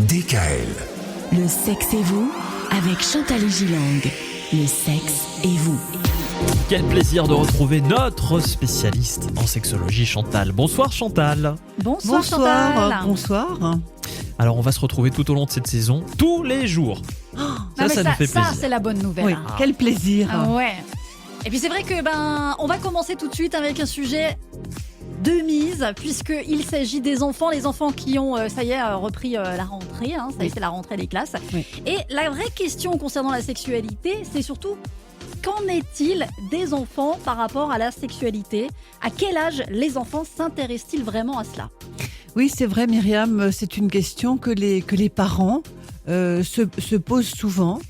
DKL. Le sexe et vous avec Chantal Gilang. Le sexe et vous. Quel plaisir de retrouver notre spécialiste en sexologie, Chantal. Bonsoir Chantal. Bonsoir Chantal. Bonsoir. Alors on va se retrouver tout au long de cette saison, tous les jours. Ça nous fait plaisir. Ça, c'est la bonne nouvelle. Oui, hein. quel plaisir. Ouais. Et puis c'est vrai que on va commencer tout de suite avec un sujet de mise, puisqu'il s'agit des enfants, les enfants qui ont, repris la rentrée, hein, ça y est, c'est la rentrée des classes. Oui. Et la vraie question concernant la sexualité, c'est surtout, qu'en est-il des enfants par rapport à la sexualité ? À quel âge les enfants s'intéressent-ils vraiment à cela ? Oui, c'est vrai, Myriam, c'est une question que les parents se posent souvent.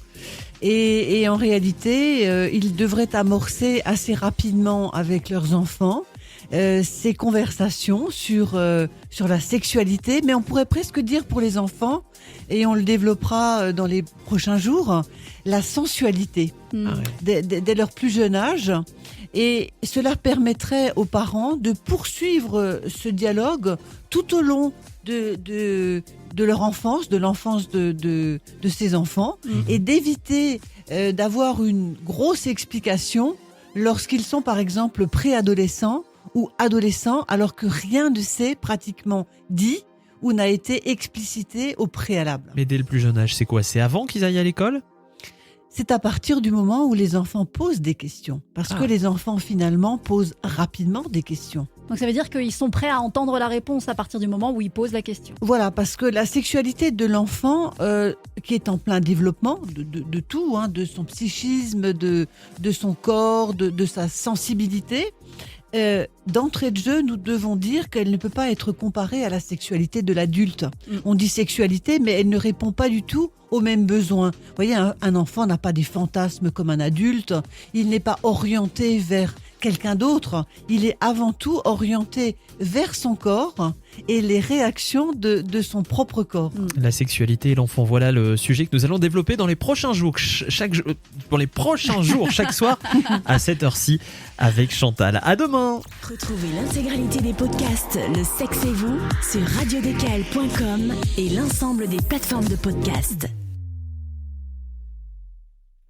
Et en réalité, ils devraient amorcer assez rapidement avec leurs enfants ces conversations sur la sexualité, mais on pourrait presque dire pour les enfants, et on le développera dans les prochains jours, la sensualité dès leur plus jeune âge. Et cela permettrait aux parents de poursuivre ce dialogue tout au long de leur enfance, de l'enfance de ces enfants, et d'éviter d'avoir une grosse explication lorsqu'ils sont par exemple préadolescents ou adolescents, alors que rien ne s'est pratiquement dit ou n'a été explicité au préalable. Mais dès le plus jeune âge, c'est quoi ? C'est avant qu'ils aillent à l'école ? C'est à partir du moment où les enfants posent des questions, parce que les enfants finalement posent rapidement des questions. Donc ça veut dire qu'ils sont prêts à entendre la réponse à partir du moment où ils posent la question. Voilà, parce que la sexualité de l'enfant, qui est en plein développement de tout, hein, de son psychisme, de son corps, de sa sensibilité, d'entrée de jeu, nous devons dire qu'elle ne peut pas être comparée à la sexualité de l'adulte. On dit sexualité, mais elle ne répond pas du tout aux mêmes besoins. Vous voyez, un enfant n'a pas des fantasmes comme un adulte. Il n'est pas orienté vers quelqu'un d'autre. Il est avant tout orienté vers son corps et les réactions de son propre corps. La sexualité et l'enfant, voilà le sujet que nous allons développer dans les prochains jours, chaque soir à cette heure-ci avec Chantal. À demain. Retrouvez l'intégralité des podcasts Le sexe et vous sur radiodkl.com et l'ensemble des plateformes de podcasts.